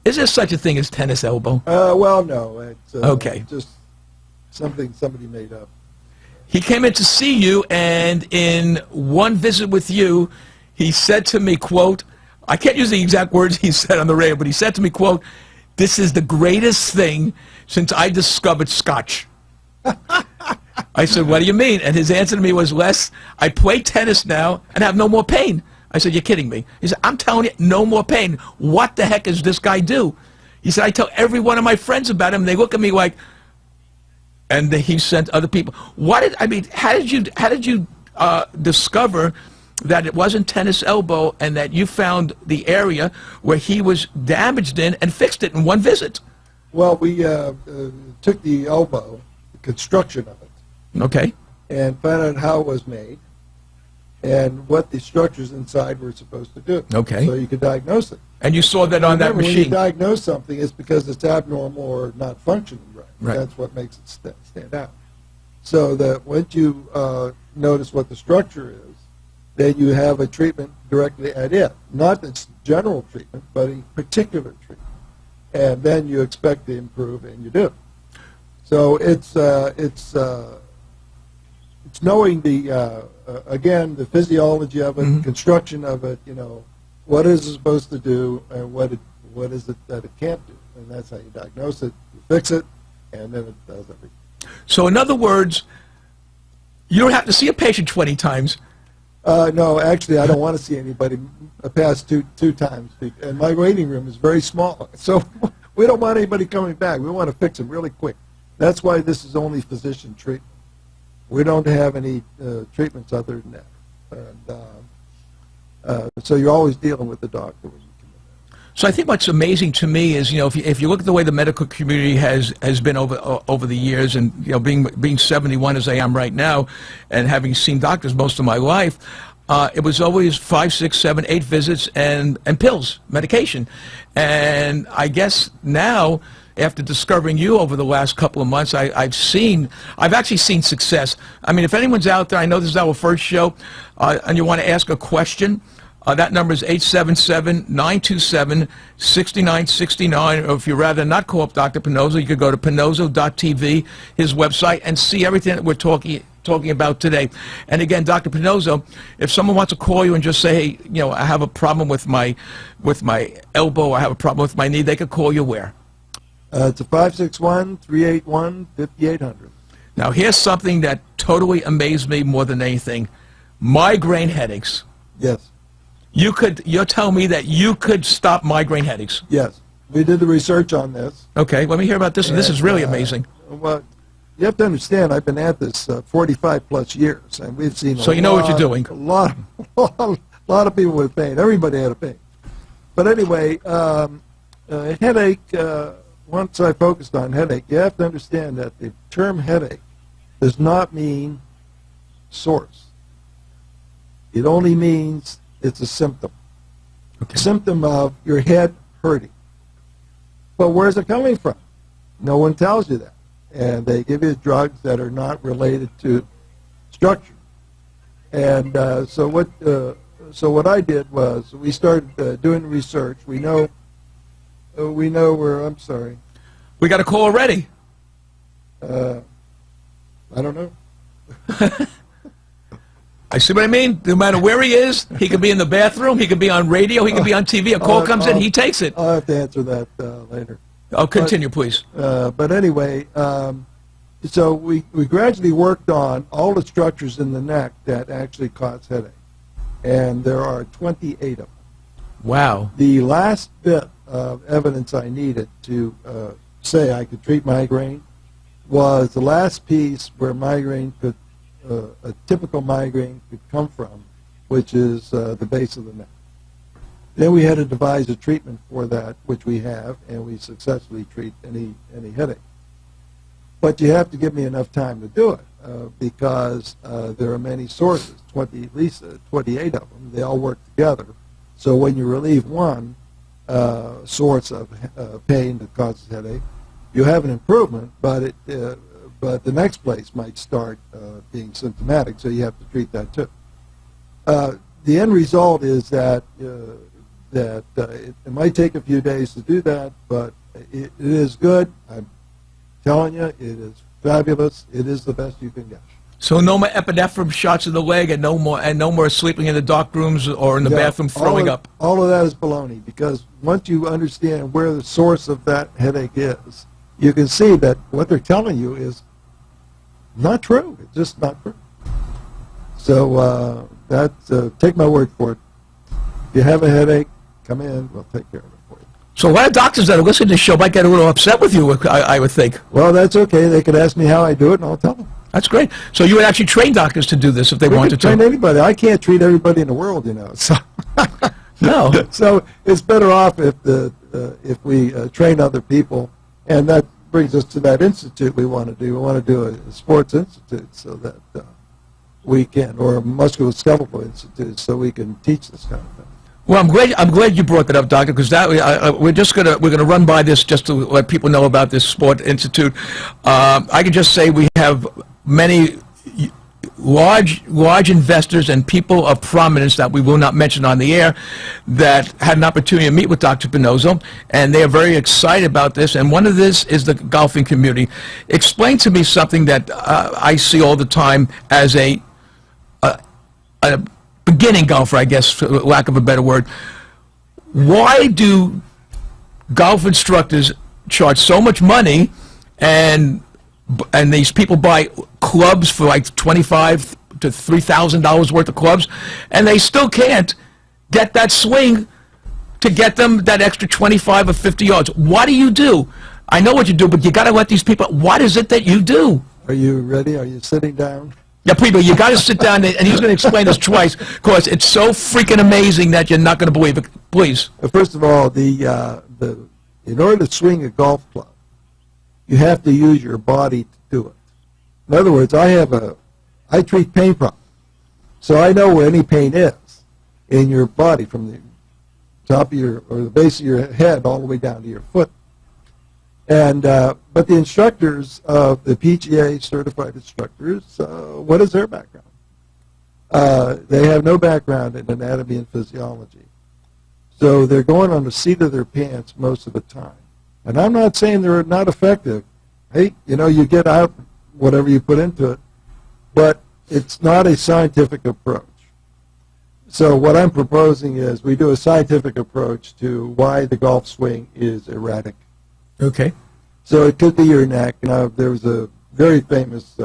Is there such a thing as tennis elbow? Well, no. It's Okay. just something somebody made up. He came in to see you, and in one visit with you, he said to me, quote, I can't use the exact words he said on the radio, but he said to me, quote, this is the greatest thing since I discovered Scotch. I said, what do you mean? And his answer to me was, Les, I play tennis now and have no more pain. I said, you're kidding me. He said, I'm telling you, no more pain. What the heck does this guy do? He said, I tell every one of my friends about him. They look at me like, and he sent other people. How did you discover that it wasn't tennis elbow and that you found the area where he was damaged in and fixed it in one visit? Well, we took the elbow, the construction of it, Okay. and found out how it was made and what the structures inside were supposed to do. Okay. So you could diagnose it. And you saw that on that Remember, when you machine. diagnose something, it's because it's abnormal or not functioning right. Right. That's what makes it stand out. So that once you notice what the structure is, then you have a treatment directly at it. Not its general treatment, but a particular treatment. And then you expect to improve, and you do. So it's knowing the again, the physiology of it, construction of it. You know, what is it supposed to do, and what is it that it can't do, and that's how you diagnose it, you fix it, and then it does everything. So in other words, you don't have to see a patient 20 times. No, actually, I don't want to see anybody past two times, and my waiting room is very small. So we don't want anybody coming back. We want to fix them really quick. That's why this is only physician treatment. We don't have any treatments other than that. And, so you're always dealing with the doctor when you come in. So I think what's amazing to me is, if you look at the way the medical community has been over the years, and being 71 as I am right now, and having seen doctors most of my life, it was always 5, 6, 7, 8 visits and pills, medication. And I guess now after discovering you over the last couple of months, I've actually seen success. I mean, if anyone's out there, I know this is our first show, and you want to ask a question, that number is 877-927-6969. Or if you'd rather not call up Dr. Pinozzo, you could go to pinozzo.tv, his website, and see everything that we're talking about today. And again, Dr. Pinozzo, if someone wants to call you and just say, hey, you know, I have a problem with my elbow, I have a problem with my knee, they could call you where? It's a 561-381-5800. Now, here's something that totally amazed me more than anything. Migraine headaches. Yes. You're telling me that you could stop migraine headaches? Yes. We did the research on this. Okay, let me hear about this. And this is really amazing. Well, you have to understand, I've been at this 45 plus years, and we've seen So you know what you're doing. A lot of people with pain. Everybody had a pain. But anyway, headache, once I focused on headache, you have to understand that the term headache does not mean source. It only means it's a symptom. Okay. A symptom of your head hurting. But where's it coming from? No one tells you that. And they give you drugs that are not related to structure. And so what I did was we started doing research. We know where. I'm sorry. We got a call already. I don't know. I see what I mean? No matter where he is, he could be in the bathroom, he could be on radio, he could be on TV. A call comes in, he takes it. I'll have to answer that later. Oh, continue, please. But anyway, so we gradually worked on all the structures in the neck that actually cause headache. And there are 28 of them. Wow. The last bit of evidence I needed to say I could treat migraine was the last piece where migraine could, a typical migraine could come from, which is the base of the neck. Then we had to devise a treatment for that, which we have, and we successfully treat any headache. But you have to give me enough time to do it because there are many sources, at least 28 of them. They all work together. So when you relieve one source of pain that causes headache, you have an improvement, but the next place might start being symptomatic, so you have to treat that too. The end result is that it might take a few days to do that, but it is good. I'm telling you, it is fabulous. It is the best you can get. So no more epinephrine shots in the leg, and no more sleeping in the dark rooms or in the bathroom throwing up. All of that is baloney, because once you understand where the source of that headache is, you can see that what they're telling you is not true. It's just not true. So take my word for it. If you have a headache, come in. We'll take care of it for you. So a lot of doctors that are listening to the show might get a little upset with you, I would think. Well, that's okay. They could ask me how I do it, and I'll tell them. That's great. So you would actually train doctors to do this if they wanted to? Train anybody. I can't treat everybody in the world, you know. So no. So it's better off if we train other people, and that brings us to that institute we want to do. We want to do a sports institute so that we can, or a musculoskeletal institute, so we can teach this kind of thing. Well, I'm glad you brought that up, Doctor, because we're gonna run by this just to let people know about this Sport Institute. I can just say we have many large investors and people of prominence that we will not mention on the air that had an opportunity to meet with Dr. Pinozzo, and they are very excited about this. And one of this is the golfing community. Explain to me something that I see all the time as a beginning golfer, I guess, for lack of a better word. Why do golf instructors charge so much money, and these people buy clubs for like $2,500 to $3,000 worth of clubs, and they still can't get that swing to get them that extra 25 or 50 yards? What do you do? I know what you do, but you got to let these people. What is it that you do? Are you ready? Are you sitting down? Yeah, people, you got to sit down, and he's going to explain this twice, because it's so freaking amazing that you're not going to believe it. Please. First of all, in order to swing a golf club, you have to use your body to do it. In other words, I treat pain problems, so I know where any pain is in your body, from the top of the base of your head all the way down to your foot. And but the instructors of the PGA certified instructors, what is their background? They have no background in anatomy and physiology. So they're going on the seat of their pants most of the time. And I'm not saying they're not effective. Hey, you get out whatever you put into it, but it's not a scientific approach. So what I'm proposing is we do a scientific approach to why the golf swing is erratic. Okay. So it could be your neck. There was a very famous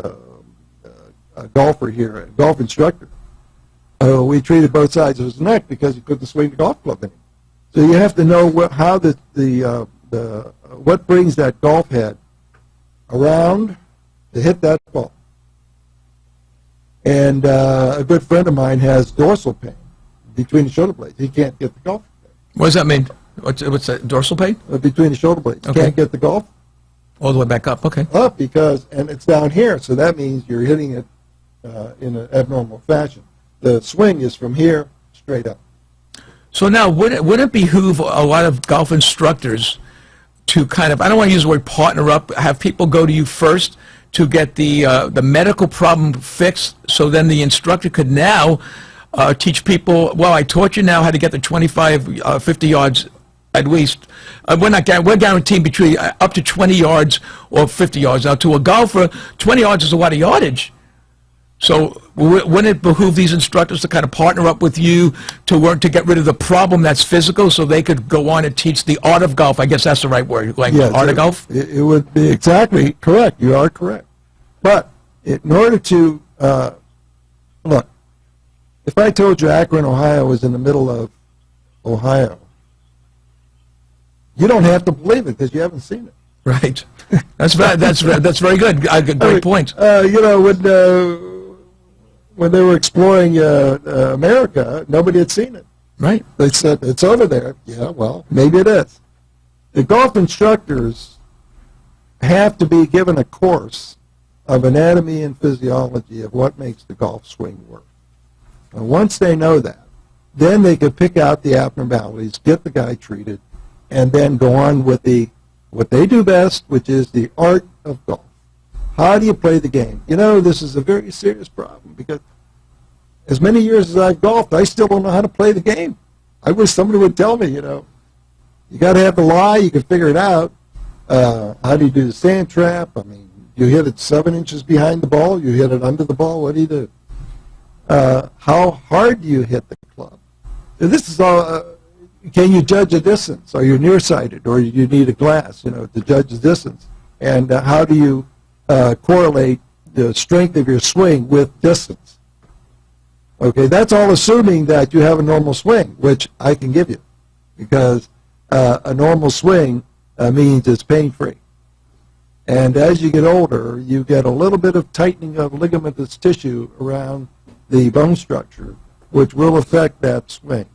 golfer here, a golf instructor. We treated both sides of his neck because he couldn't swing the golf club anymore. So you have to know how what brings that golf head around to hit that ball. And a good friend of mine has dorsal pain between the shoulder blades. He can't get the golf. What does that mean? What's that? Dorsal pain? Between the shoulder blades. Okay. Can't get the golf All the way back up. Okay. up and it's down here. So that means you're hitting it in an abnormal fashion. The swing is from here straight up. So now, would it behoove a lot of golf instructors to kind of, I don't want to use the word partner up, have people go to you first to get the medical problem fixed, so then the instructor could now teach people, well, I taught you now how to get the 25, 50 yards at least. We're guaranteeing between up to 20 yards or 50 yards. Now, to a golfer, 20 yards is a lot of yardage. So wouldn't it behoove these instructors to kind of partner up with you to work to get rid of the problem that's physical, so they could go on and teach the art of golf? I guess that's the right word, like art of golf? It would be exactly correct. You are correct. But in order to, look, if I told you Akron, Ohio was in the middle of Ohio, you don't have to believe it because you haven't seen it. Right. That's very good. Great point. When they were exploring America, nobody had seen it. Right. They said, it's over there. Yeah, well, maybe it is. The golf instructors have to be given a course of anatomy and physiology of what makes the golf swing work. And once they know that, then they can pick out the abnormalities, get the guy treated, and then go on with what they do best, which is the art of golf. How do you play the game? This is a very serious problem because as many years as I've golfed, I still don't know how to play the game. I wish somebody would tell me, you got to have the lie, you can figure it out. How do you do the sand trap? I mean, you hit it 7 inches behind the ball, you hit it under the ball, what do you do? How hard do you hit the club? This is all, can you judge a distance? Are you nearsighted or you need a glass, to judge the distance? And how do you correlate the strength of your swing with distance? Okay, that's all assuming that you have a normal swing, which I can give you, because a normal swing means it's pain-free. And as you get older, you get a little bit of tightening of ligamentous tissue around the bone structure, which will affect that swing.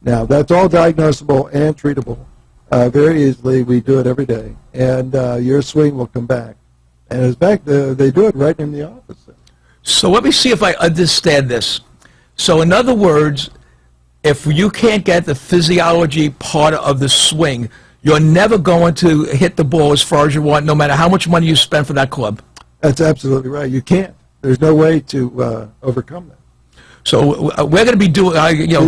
Now, that's all diagnosable and treatable very easily. We do it every day, and your swing will come back. And in fact, they do it right in the office. So let me see if I understand this. So in other words, if you can't get the physiology part of the swing, you're never going to hit the ball as far as you want, no matter how much money you spend for that club. That's absolutely right. You can't. There's no way to overcome that. So we're going to be doing,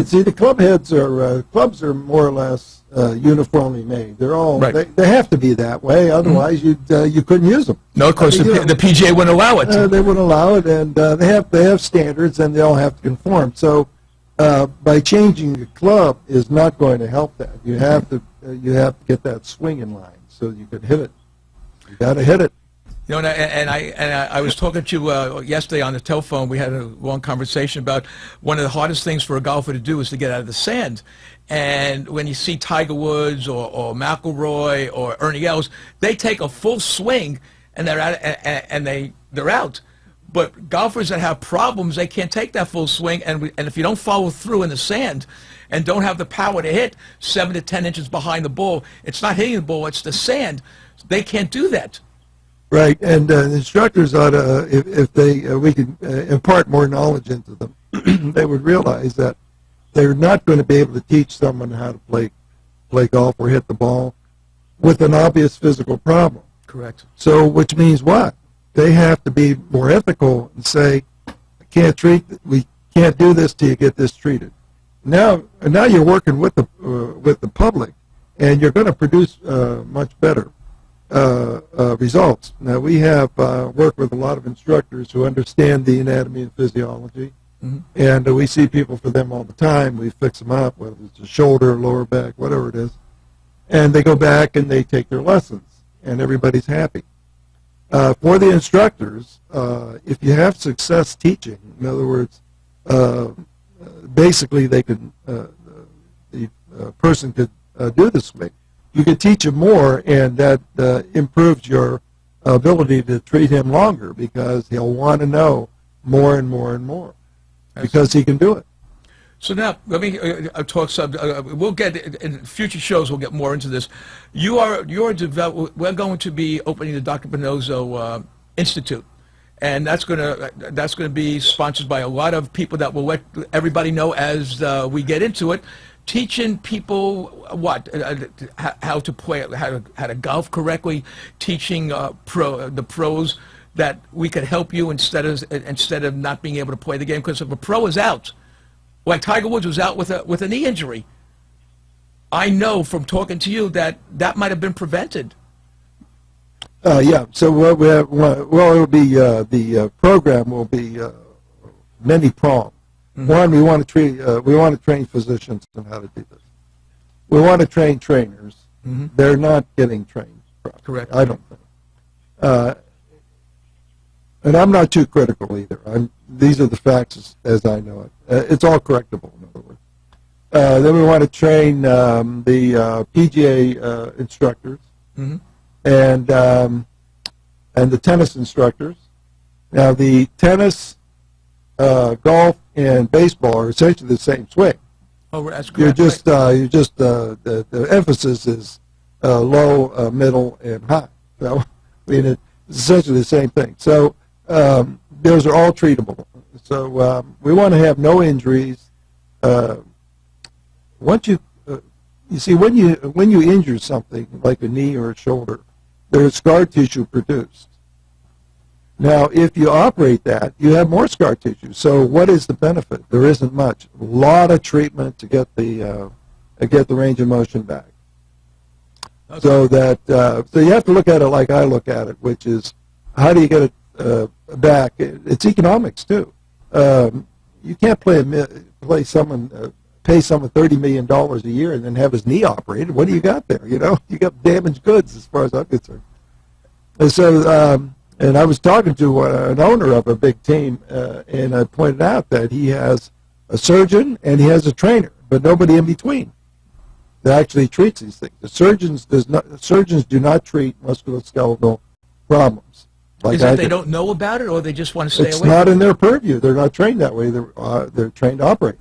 See, the club heads are clubs are more or less uniformly made. They're all Right. they have to be that way. Otherwise, you couldn't use them. No, of course, the PGA wouldn't allow it. They wouldn't allow it, and they have standards, and they all have to conform. So, by changing the club is not going to help that. You have to get that swing in line so you can hit it. You got to hit it. And I was talking to you yesterday on the telephone. We had a long conversation about one of the hardest things for a golfer to do is to get out of the sand. And when you see Tiger Woods or McIlroy or Ernie Els, they take a full swing and they're out, and they're out. But golfers that have problems, they can't take that full swing, and if you don't follow through in the sand and don't have the power to hit 7 to 10 inches behind the ball, it's not hitting the ball, it's the sand. They can't do that. Right, and the instructors ought to, if we could impart more knowledge into them, they would realize that they're not going to be able to teach someone how to play golf or hit the ball with an obvious physical problem. Correct. So, which means what? They have to be more ethical and say, we can't do this till you get this treated. Now you're working with the public, and you're going to produce much better results. Now, we have worked with a lot of instructors who understand the anatomy and physiology, and we see people for them all the time. We fix them up, whether it's a shoulder, lower back, whatever it is, and they go back and they take their lessons, and everybody's happy. For the instructors, if you have success teaching, in other words, basically they could, the person could do the swing. You could teach him more, and that improves your ability to treat him longer, because he'll want to know more and more and more, because he can do it. So now, let me talk some. We'll get in future shows. We'll get more into this. We're going to be opening the Dr. Pinozzo Institute, and that's going to be sponsored by a lot of people that will let everybody know as we get into it, teaching people how to play, how to golf correctly, teaching the pros that we could help you instead of not being able to play the game, because if a pro is out. Like Tiger Woods was out with a knee injury. I know from talking to you that might have been prevented. Yeah. So what we have, well, it will be the program will be many pronged. One, we want to train physicians on how to do this. We want to train trainers. They're not getting trained properly. Correct. I don't think. And I'm not too critical either. These are the facts as I know it. It's all correctable, in other words. Then we want to train the PGA instructors and the tennis instructors. Now, the tennis, golf, and baseball are essentially the same swing. Oh, that's correct. The emphasis is low, middle, and high. So, I mean, it's essentially the same thing. So, those are all treatable. So we want to have no injuries. Once you see, when you injure something like a knee or a shoulder, there is scar tissue produced. Now, if you operate that, you have more scar tissue. So what is the benefit? There isn't much. A lot of treatment to get the range of motion back. Okay. So you have to look at it like I look at it, which is how do you get it back? It's economics too. You can't pay someone $30 million a year and then have his knee operated. What do you got there? You got damaged goods, as far as I'm concerned. And so, and I was talking to an owner of a big team, and I pointed out that he has a surgeon and he has a trainer, but nobody in between that actually treats these things. The surgeons do not treat musculoskeletal problems. Like is it they don't know about it, or they just want to stay away? It's not in their purview. They're not trained that way. They're trained to operate.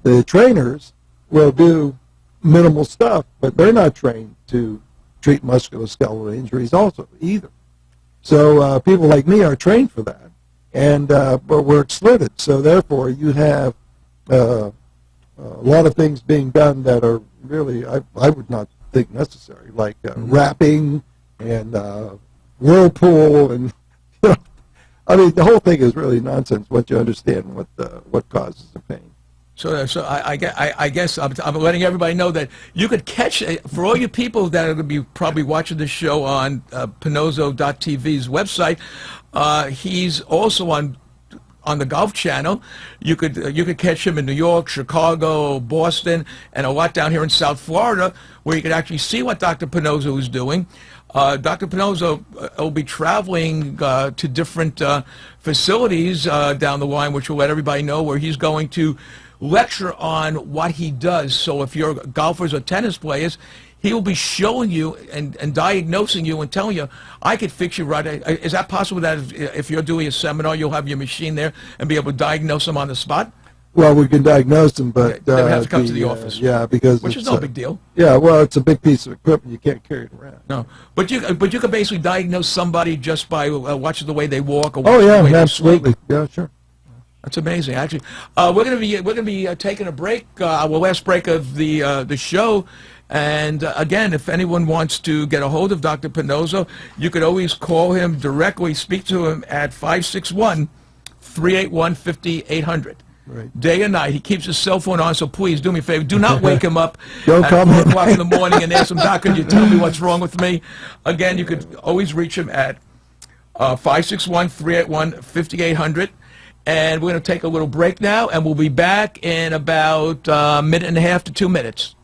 The trainers will do minimal stuff, but they're not trained to treat musculoskeletal injuries also either. So people like me are trained for that, and but we're excluded. So therefore, you have a lot of things being done that are really I would not think necessary, like wrapping and whirlpool, and I mean the whole thing is really nonsense once you understand what causes the pain. So I guess I'm letting everybody know that you could catch, for all you people that are going to be probably watching this show on Pinozzo.tv's website. He's also on the Golf Channel. You could catch him in New York, Chicago, Boston, and a lot down here in South Florida, where you could actually see what Dr. Pinozzo is doing. Dr. Pinozzo will be traveling to different facilities down the line, which will let everybody know where he's going to lecture on what he does. So if you're golfers or tennis players, he will be showing you and diagnosing you and telling you, I could fix you right. Is that possible that if you're doing a seminar, you'll have your machine there and be able to diagnose them on the spot? Well, we can diagnose them, but they would have to come to the office. Yeah, because which is no big deal. Yeah, well, it's a big piece of equipment. You can't carry it around. No, but you could basically diagnose somebody just by watching the way they walk or oh yeah, the way absolutely. They swing. Yeah, sure. That's amazing. Actually, we're gonna be taking a break. Our last break of the show, And again, if anyone wants to get a hold of Dr. Pinozzo, you could always call him directly, speak to him at 561-381-5800. Right. Day and night. He keeps his cell phone on, so please do me a favor. Do not wake him up Don't at call 4 me. o'clock in the morning and ask him, Doc, could you tell me what's wrong with me? Again, you could always reach him at 561-381-5800. And we're going to take a little break now, and we'll be back in about a minute and a half to 2 minutes.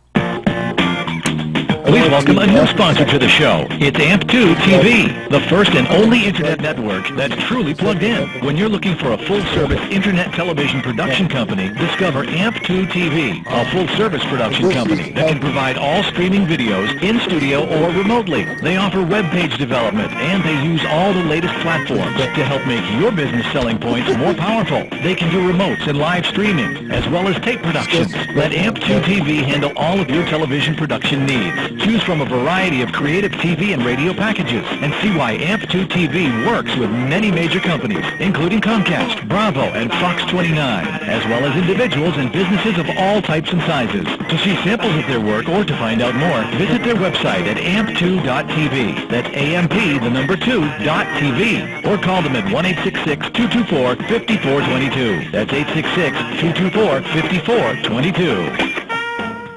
Please welcome a new sponsor to the show. It's AMP2 TV, the first and only internet network that's truly plugged in. When you're looking for a full-service internet television production company, discover AMP2 TV, a full-service production company that can provide all streaming videos in studio or remotely. They offer web page development, and they use all the latest platforms to help make your business selling points more powerful. They can do remotes and live streaming, as well as tape productions. Let AMP2 TV handle all of your television production needs. Choose from a variety of creative TV and radio packages and see why AMP2 TV works with many major companies, including Comcast, Bravo, and Fox 29, as well as individuals and businesses of all types and sizes. To see samples of their work or to find out more, visit their website at amp2.tv. That's AMP2.tv. Or call them at 1-866-224-5422. That's 866-224-5422.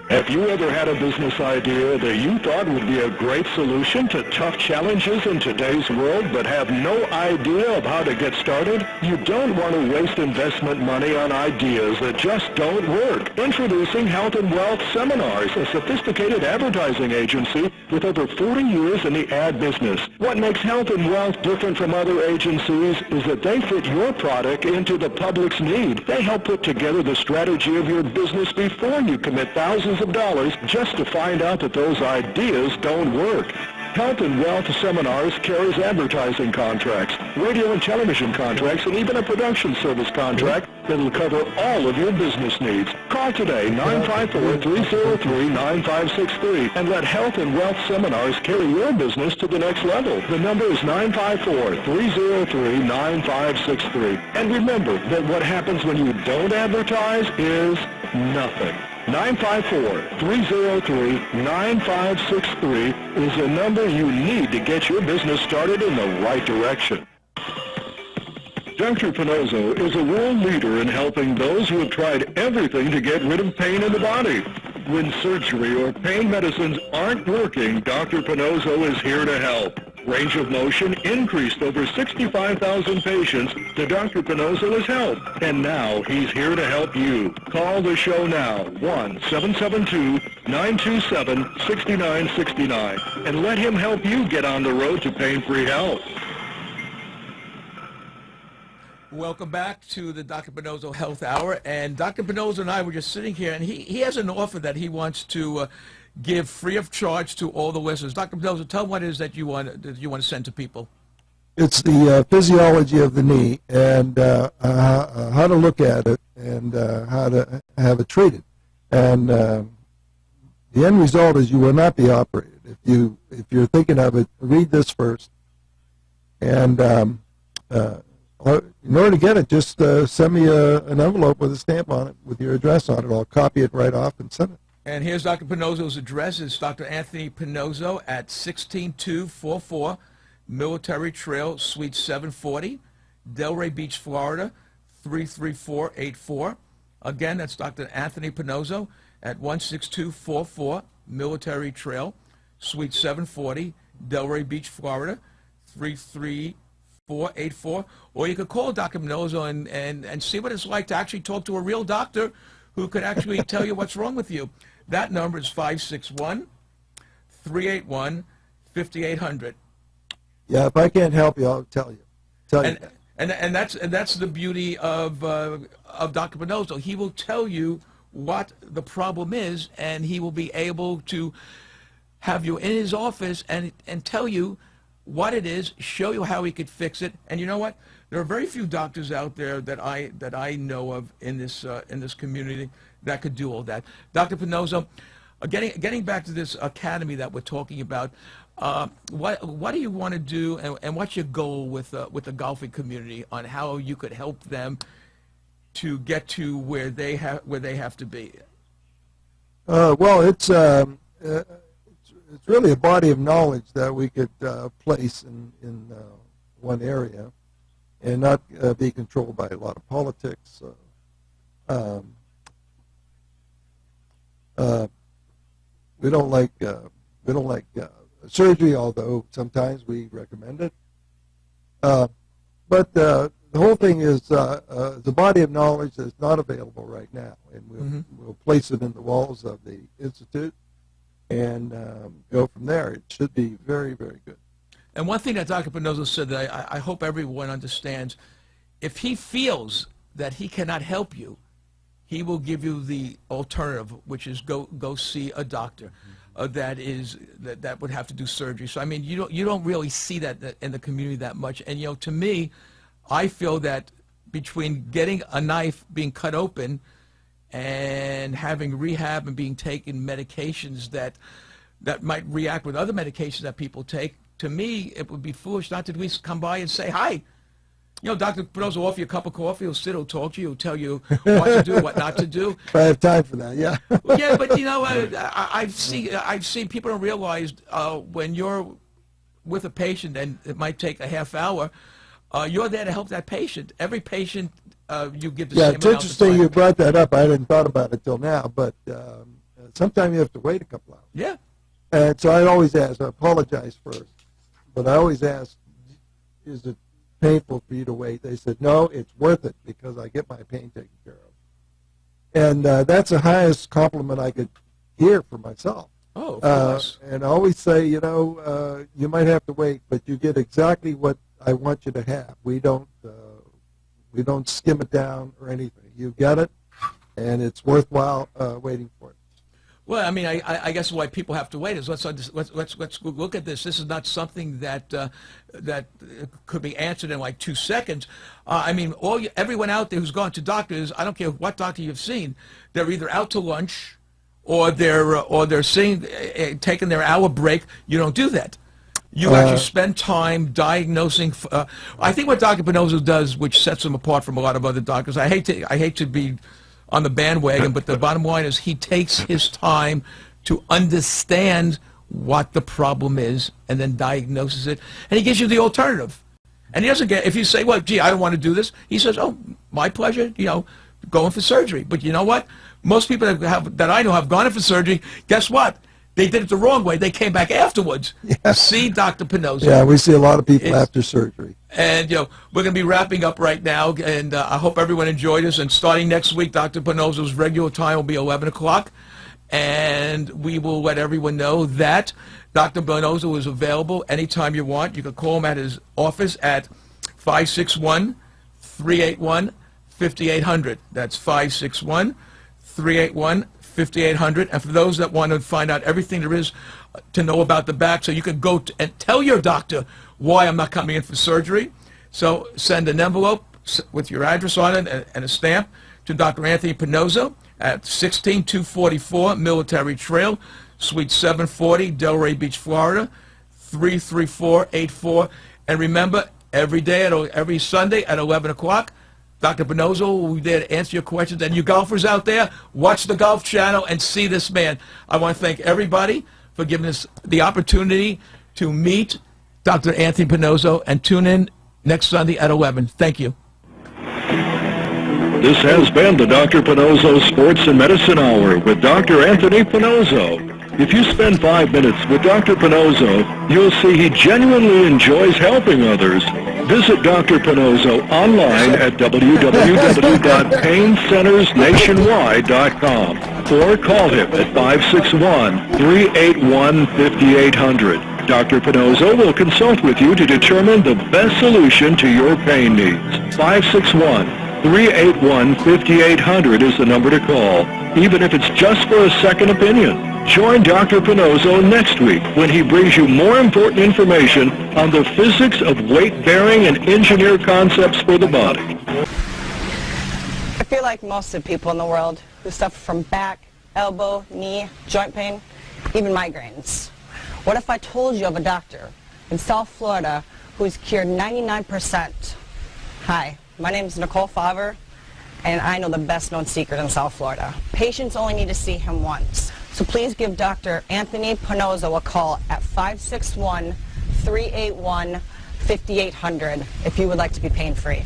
Have you ever had a business idea that you thought would be a great solution to tough challenges in today's world but have no idea of how to get started? You don't want to waste investment money on ideas that just don't work. Introducing Health and Wealth Seminars, a sophisticated advertising agency with over 40 years in the ad business. What makes Health and Wealth different from other agencies is that they fit your product into the public's need. They help put together the strategy of your business before you commit thousands of dollars just to find out that those ideas don't work. Health and Wealth Seminars carries advertising contracts, radio and television contracts, and even a production service contract that will cover all of your business needs. Call today, 954-303-9563, and let Health and Wealth Seminars carry your business to the next level. The number is 954-303-9563. And remember that what happens when you don't advertise is nothing. 954-303-9563 is the number you need to get your business started in the right direction. Dr. Pinozzo is a world leader in helping those who have tried everything to get rid of pain in the body. When surgery or pain medicines aren't working, Dr. Pinozzo is here to help. Range of motion increased over 65,000 patients that Dr. Pinozzo has helped. And now he's here to help you. Call the show now, 1-772-927-6969, and let him help you get on the road to pain-free health. Welcome back to the Dr. Pinozzo Health Hour. And Dr. Pinozzo and I were just sitting here, and he has an offer that he wants to give free of charge to all the listeners. Dr. Pinozzo, tell what it is that you want to send to people. It's the physiology of the knee and how to look at it and how to have it treated. And the end result is you will not be operated. If you're thinking of it, read this first. And in order to get it, just send me an envelope with a stamp on it with your address on it. I'll copy it right off and send it. And here's Dr. Pinozzo's address. It's Dr. Anthony Pinozzo at 16244 Military Trail, Suite 740, Delray Beach, Florida, 33484. Again, that's Dr. Anthony Pinozzo at 16244 Military Trail, Suite 740, Delray Beach, Florida, 33484. Or you could call Dr. Pinozzo and see what it's like to actually talk to a real doctor who could actually tell you what's wrong with you. That number is 561-381-5800. Yeah, if I can't help you, I'll tell you. And that's the beauty of Dr. Pinozzo. He will tell you what the problem is, and he will be able to have you in his office and tell you what it is, show you how he could fix it. And you know what? There are very few doctors out there that I know of in this community that could do all that. Dr. Pinozzo, getting back to this academy that we're talking about, what do you want to do, and what's your goal with the golfing community on how you could help them to get to where they have to be? Well, it's it's really a body of knowledge that we could place in one area and not be controlled by a lot of politics. We don't like surgery, although sometimes we recommend it. But the whole thing is the body of knowledge that's not available right now, and we'll place it in the walls of the institute and go from there. It should be very, very good. And one thing that Dr. Pinozo said that I hope everyone understands, if he feels that he cannot help you, he will give you the alternative, which is go see a doctor that would have to do surgery. So I mean, you don't really see that in the community that much. And to me, I feel that between getting a knife being cut open and having rehab and being taken medications that might react with other medications that people take, to me, it would be foolish not to at least come by and say hi. Dr. Pinozo will offer you a cup of coffee, he'll sit, he'll talk to you, he'll tell you what to do, what not to do. If I have time for that, yeah. Yeah, but I've seen people don't realize when you're with a patient and it might take a half hour, you're there to help that patient. Every patient you give the same amount of time. Yeah, it's interesting you brought that up. I hadn't thought about it till now, but sometimes you have to wait a couple hours. Yeah. And so I always ask, I apologize first, but I always ask, is it painful for you to wait? They said, no, it's worth it because I get my pain taken care of. And that's the highest compliment I could hear for myself. Oh, of course. And I always say, you might have to wait, but you get exactly what I want you to have. We don't skim it down or anything. You get it, and it's worthwhile waiting for it. Well, I mean, I guess why people have to wait is let's look at this. This is not something that could be answered in like 2 seconds. I mean, everyone out there who's gone to doctors, I don't care what doctor you've seen, they're either out to lunch or they're taking their hour break. You don't do that. You actually spend time diagnosing. I think what Dr. Pinozo does, which sets him apart from a lot of other doctors. I hate to be on the bandwagon, but the bottom line is he takes his time to understand what the problem is and then diagnoses it, and he gives you the alternative. And he doesn't if you say, well, gee, I don't want to do this, he says, oh, my pleasure, going for surgery. But you know what? Most people that I know have gone in for surgery, guess what? They did it the wrong way. They came back afterwards. Yeah. See Dr. Pinozo. Yeah, we see a lot of people after surgery. And, we're going to be wrapping up right now, and I hope everyone enjoyed us. And starting next week, Dr. Pinozo's regular time will be 11 o'clock, and we will let everyone know that Dr. Pinozo is available anytime you want. You can call him at his office at 561-381-5800. That's 561-381-5800. And for those that want to find out everything there is to know about the back, so you can go and tell your doctor why I'm not coming in for surgery. So send an envelope with your address on it and a stamp to Dr. Anthony Pinozo at 16244 Military Trail, Suite 740, Delray Beach, Florida, 33484. And remember, every Sunday at 11 o'clock, Dr. Pinozo will be there to answer your questions. And you golfers out there, watch the Golf Channel and see this man. I want to thank everybody for giving us the opportunity to meet Dr. Anthony Pinozo, and tune in next Sunday at 11. Thank you. This has been the Dr. Pinozo Sports and Medicine Hour with Dr. Anthony Pinozo. If you spend 5 minutes with Dr. Pinozo, you'll see he genuinely enjoys helping others. Visit Dr. Pinozo online at www.paincentersnationwide.com or call him at 561-381-5800. Dr. Pinozo will consult with you to determine the best solution to your pain needs. 561-381-5800 is the number to call, even if it's just for a second opinion. Join Dr. Pinozo next week when he brings you more important information on the physics of weight-bearing and engineered concepts for the body. I feel like most of the people in the world who suffer from back, elbow, knee, joint pain, even migraines. What if I told you of a doctor in South Florida who's cured 99%? Hi, my name is Nicole Favre, and I know the best known secret in South Florida. Patients only need to see him once. So please give Dr. Anthony Panozzo a call at 561-381-5800 if you would like to be pain-free.